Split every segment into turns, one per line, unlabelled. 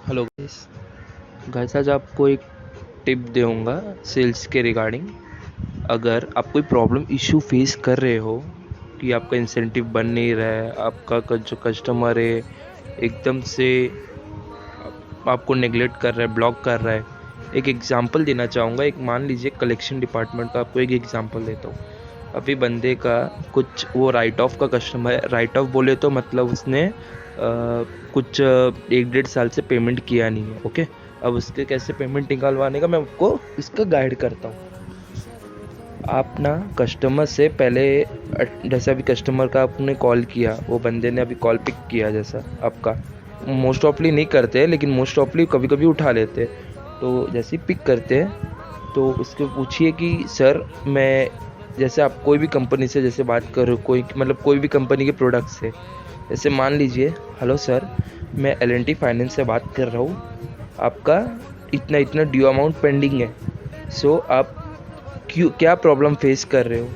Hello guys. आज आपको एक टिप दूंगा सेल्स के रिगार्डिंग। अगर आप कोई प्रॉब्लम इशू फेस कर रहे हो कि आपका इंसेंटिव बन नहीं रहा है, आपका जो कस्टमर है एकदम से आपको नेग्लेक्ट कर रहा है, ब्लॉक कर रहा है। एक एग्जांपल देना चाहूँगा। एक मान लीजिए कलेक्शन डिपार्टमेंट का आपको एक एग्जांपल देता हूँ। अभी बंदे का कुछ वो राइट ऑफ का कस्टमर है। राइट ऑफ बोले तो मतलब उसने कुछ 1-1.5 साल से पेमेंट किया नहीं है। ओके, अब उसके कैसे पेमेंट निकालवाने का मैं आपको इसका गाइड करता हूँ। आप ना कस्टमर से पहले, जैसा अभी कस्टमर का आपने कॉल किया, वो बंदे ने अभी कॉल पिक किया, जैसा आपका मोस्ट ऑफली नहीं करते लेकिन मोस्ट ऑफली कभी कभी उठा लेते। तो जैसे ही पिक करते हैं तो उसको पूछिए कि सर मैं, जैसे आप कोई भी कंपनी से जैसे बात करो, कोई मतलब कोई भी कंपनी के प्रोडक्ट से, जैसे मान लीजिए हेलो सर, मैं L&T फाइनेंस से बात कर रहा हूँ, आपका इतना इतना ड्यू अमाउंट पेंडिंग है। सो आप क्या प्रॉब्लम फेस कर रहे हो,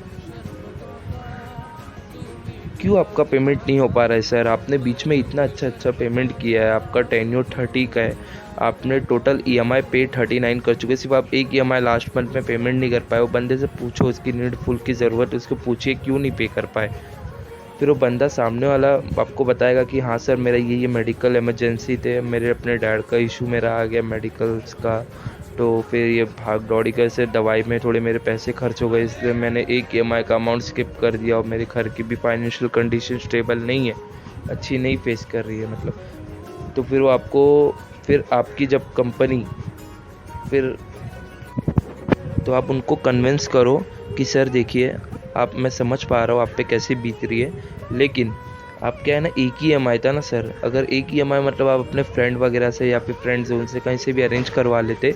क्यों आपका पेमेंट नहीं हो पा रहा है सर? आपने बीच में इतना अच्छा पेमेंट किया है, आपका टेन्योर 30 का है, आपने टोटल EMI पे 39 कर चुके, सिर्फ आप एक EMI लास्ट मंथ में पेमेंट नहीं कर पाए। वो बंदे से पूछो, उसकी नीडफुल की ज़रूरत, उसको पूछिए क्यों नहीं पे कर पाए। फिर वो बंदा सामने वाला आपको बताएगा कि हाँ सर, मेरा ये मेडिकल इमरजेंसी थे, मेरे अपने डैड का इशू मेरा आ गया मेडिकल्स का, तो फिर ये भाग दौड़ी कर से दवाई में थोड़े मेरे पैसे खर्च हो गए, इसलिए मैंने एक EMI का अमाउंट स्किप कर दिया। और मेरे घर की भी फाइनेंशियल कंडीशन स्टेबल नहीं है, अच्छी नहीं फेस कर रही है मतलब। तो फिर वो आपको, फिर आपकी जब कंपनी, फिर तो आप उनको कन्विंस करो कि सर देखिए, आप, मैं समझ पा रहा हूँ आप पे कैसे बीत रही है, लेकिन आप क्या है ना, एक ही EMI था ना सर। अगर एक ही EMI मतलब आप अपने फ्रेंड वगैरह से या फिर फ्रेंड जोन से कहीं से भी अरेंज करवा लेते,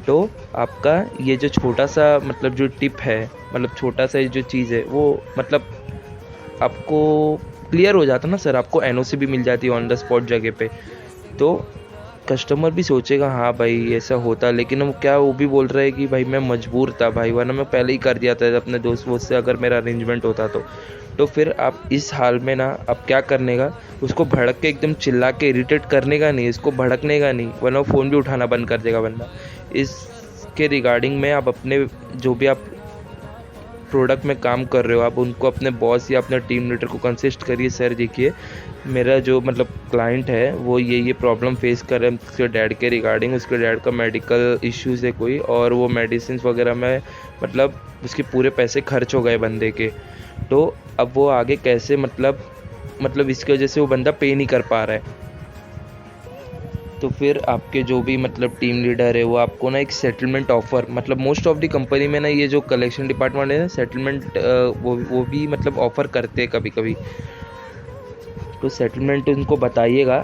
तो आपका ये जो छोटा सा मतलब जो टिप है, मतलब छोटा सा जो चीज़ है, वो मतलब आपको क्लियर हो जाता ना सर। आपको NOC भी मिल जाती है ऑन द स्पॉट जगह पे। तो कस्टमर भी सोचेगा हाँ भाई ऐसा होता, लेकिन हम क्या, वो भी बोल रहे हैं कि भाई मैं मजबूर था भाई, वरना मैं पहले ही कर दिया था अपने दोस्त वोस्त से, अगर मेरा अरेंजमेंट होता तो फिर आप इस हाल में ना, आप क्या करने का, उसको भड़क के एकदम चिल्ला के इरिटेट करने का नहीं, इसको भड़कने का नहीं, वरना वो फ़ोन भी उठाना बंद कर देगा बंदा। इसके रिगार्डिंग में आप अपने जो भी आप प्रोडक्ट में काम कर रहे हो, आप उनको, अपने बॉस या अपने टीम लीडर को कंसिस्ट करिए, सर देखिए मेरा जो मतलब क्लाइंट है वो ये प्रॉब्लम फेस कर रहा है उसके डैड के रिगार्डिंग, उसके डैड का मेडिकल इश्यूज़ है कोई, और वो मेडिसिन वगैरह में मतलब उसके पूरे पैसे खर्च हो गए बंदे के। तो अब वो आगे कैसे मतलब इसकी वजह से वो बंदा पे नहीं कर पा रहा है। तो फिर आपके जो भी मतलब टीम लीडर है वो आपको ना एक सेटलमेंट ऑफ़र, मतलब मोस्ट ऑफ दी कंपनी में ना ये जो कलेक्शन डिपार्टमेंट है ना, सेटलमेंट वो भी मतलब ऑफ़र करते हैं कभी कभी। तो सेटलमेंट उनको बताइएगा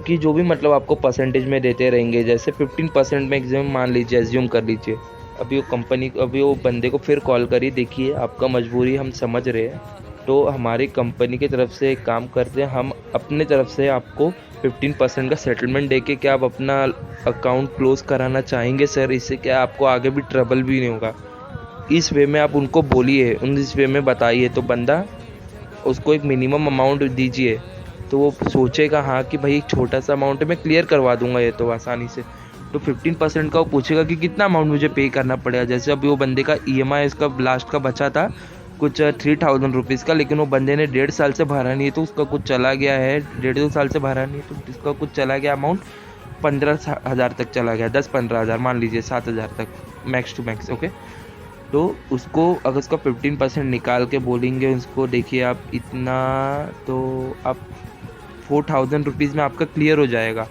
कि जो भी मतलब आपको परसेंटेज में देते रहेंगे, जैसे 15% मैक्सिमम मान लीजिए, एज्यूम कर लीजिए। अभी वो कंपनी, अभी वो बंदे को फिर कॉल करिए, देखिए आपका मजबूरी हम समझ रहे हैं, तो हमारी कंपनी की तरफ से एक काम करते हैं, हम अपने तरफ से आपको 15% का सेटलमेंट देके क्या आप अपना अकाउंट क्लोज कराना चाहेंगे सर? इससे क्या आपको आगे भी ट्रबल भी नहीं होगा। इस वे में आप उनको बोलिए, इस वे में बताइए, तो बंदा, उसको एक मिनिमम अमाउंट दीजिए, तो वो सोचेगा हाँ कि भाई एक छोटा सा अमाउंट है, मैं क्लियर करवा दूंगा ये तो आसानी से। तो 15% का वो पूछेगा कि कितना अमाउंट मुझे पे करना पड़ेगा। जैसे अभी वो बंदे का EMI इसका लास्ट का बचा था कुछ 3000 रुपीज़ का, लेकिन वो बंदे ने 1.5 साल से भरा नहीं है, तो उसका कुछ चला गया है, 1.5-2 साल से भरा नहीं है, तो इसका कुछ चला गया अमाउंट 15,000 तक चला गया, 10-15,000 मान लीजिए, 7,000 तक मैक्स टू मैक्स। ओके, तो उसको अगर उसका 15% निकाल के बोलेंगे उसको, देखिए आप इतना, तो आप 4,000 रुपीज़ में आपका क्लियर हो जाएगा।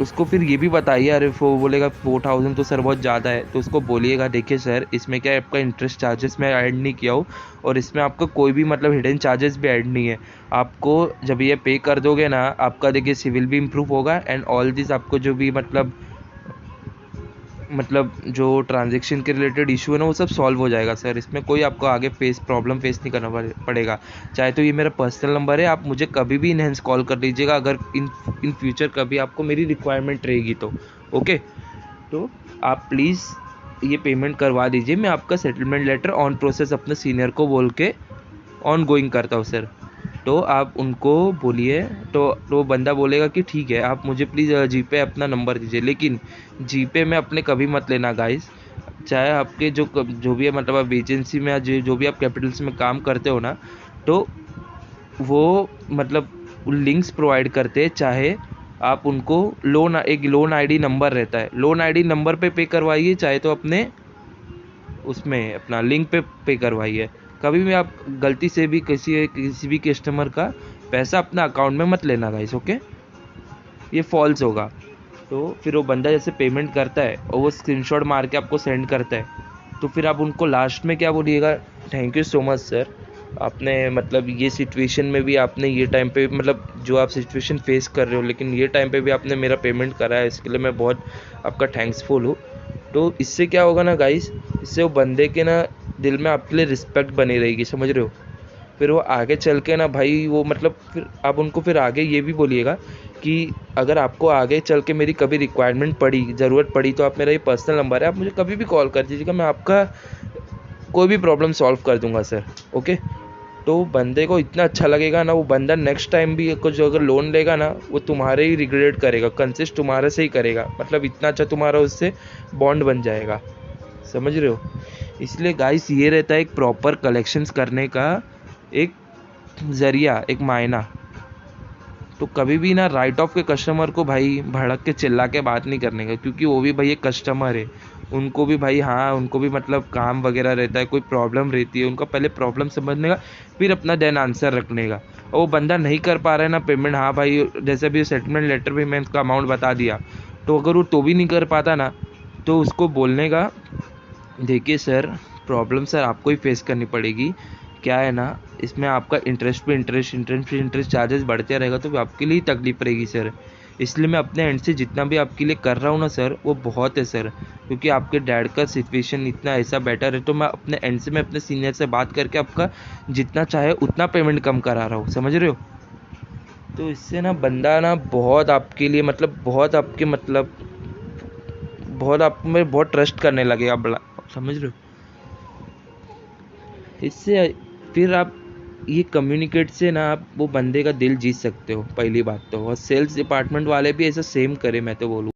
उसको फिर ये भी बताइए, अरे वो बोलेगा 4,000 तो सर बहुत ज़्यादा है, तो उसको बोलिएगा देखिए सर, इसमें क्या है, आपका इंटरेस्ट चार्जेस मैं ऐड नहीं किया हूँ, और इसमें आपका कोई भी मतलब हिडन चार्जेस भी ऐड नहीं है। आपको जब ये पे कर दोगे ना, आपका देखिए सिविल भी इम्प्रूव होगा, एंड ऑल दिस आपको जो भी मतलब जो ट्रांजैक्शन के रिलेटेड इशू है ना, वो सब सॉल्व हो जाएगा सर। इसमें कोई आपको आगे प्रॉब्लम फेस नहीं करना पड़ेगा। चाहे तो ये मेरा पर्सनल नंबर है, आप मुझे कभी भी इनहेंस कॉल कर लीजिएगा, अगर इन फ्यूचर कभी आपको मेरी रिक्वायरमेंट रहेगी तो। ओके, तो आप प्लीज़ ये पेमेंट करवा दीजिए, मैं आपका सेटलमेंट लेटर ऑन प्रोसेस अपने सीनियर को बोल के ऑन गोइंग करता हूँ सर। तो आप उनको बोलिए, तो बंदा बोलेगा कि ठीक है, आप मुझे प्लीज़ जीपे अपना नंबर दीजिए। लेकिन जीपे में अपने कभी मत लेना गाइस, चाहे आपके जो भी है, मतलब आप एजेंसी में या जो भी आप कैपिटल्स में काम करते हो ना, तो वो मतलब लिंक्स प्रोवाइड करते हैं। चाहे आप उनको एक लोन आईडी नंबर रहता है, लोन आईडी नंबर पे करवाइए, चाहे तो अपने उसमें अपना लिंक पे करवाइए। कभी भी आप गलती से भी किसी भी कस्टमर का पैसा अपना अकाउंट में मत लेना गाइस, ओके? ये फॉल्स होगा। तो फिर वो बंदा जैसे पेमेंट करता है और वो स्क्रीनशॉट मार के आपको सेंड करता है, तो फिर आप उनको लास्ट में क्या बोलिएगा, thank you so much sir, आपने मतलब ये सिचुएशन में भी आपने ये टाइम पे, मतलब जो आप सिचुएशन फेस कर रहे हो, लेकिन ये टाइम पे भी आपने मेरा पेमेंट करा है, इसके लिए मैं बहुत आपका थैंक्सफुल हूँ। तो इससे क्या होगा ना गाइस, इससे वो बंदे के ना दिल में आपके लिए रिस्पेक्ट बनी रहेगी, समझ रहे हो? फिर वो आगे चल के ना भाई, वो मतलब फिर आप उनको फिर आगे ये भी बोलिएगा कि अगर आपको आगे चल के मेरी कभी रिक्वायरमेंट पड़ी, ज़रूरत पड़ी, तो आप मेरा ये पर्सनल नंबर है, आप मुझे कभी भी कॉल कर दीजिएगा, मैं आपका कोई भी प्रॉब्लम सॉल्व कर दूंगा सर, ओके? तो बंदे को इतना अच्छा लगेगा ना, वो बंदा नेक्स्ट टाइम भी कुछ अगर लोन लेगा ना, वो तुम्हारे ही रिग्रेट करेगा, कंसिस्ट तुम्हारे से ही करेगा, मतलब इतना अच्छा तुम्हारा उससे बॉन्ड बन जाएगा, समझ रहे हो? इसलिए गाइस ये रहता है एक प्रॉपर कलेक्शंस करने का एक ज़रिया, एक मायना। तो कभी भी ना राइट ऑफ के कस्टमर को भाई भड़क के चिल्ला के बात नहीं करने का, क्योंकि वो भी भाई एक कस्टमर है, उनको भी भाई, हाँ उनको भी मतलब काम वगैरह रहता है, कोई प्रॉब्लम रहती है, उनका पहले प्रॉब्लम समझने का, फिर अपना देन आंसर रखने का। और वो बंदा नहीं कर पा रहा है ना पेमेंट, हाँ भाई जैसे भी सेटलमेंट लेटर भी मैं उसका अमाउंट बता दिया, तो अगर वो तो भी नहीं कर पाता ना, तो उसको बोलने का, देखिए सर, प्रॉब्लम सर आपको ही फेस करनी पड़ेगी, क्या है ना, इसमें आपका इंटरेस्ट चार्जेस बढ़ते रहेगा, तो आपके लिए ही तकलीफ रहेगी सर। इसलिए मैं अपने एंड से जितना भी आपके लिए कर रहा हूँ ना सर, वो बहुत है सर, क्योंकि आपके डैड का सिचुएशन इतना ऐसा बेटर है, तो मैं अपने एंड से, मैं अपने सीनियर से बात करके आपका जितना चाहे उतना पेमेंट कम करा रहा हूँ, समझ रहे हो? तो इससे ना बंदा ना बहुत आपके लिए, मतलब बहुत आपके, मतलब बहुत आप में बहुत ट्रस्ट करने लगेगा, बड़ा, समझ रहे हो? इससे फिर आप ये कम्युनिकेट से ना आप वो बंदे का दिल जीत सकते हो, पहली बात तो। और सेल्स डिपार्टमेंट वाले भी ऐसा सेम करे, मैं तो बोलूँ।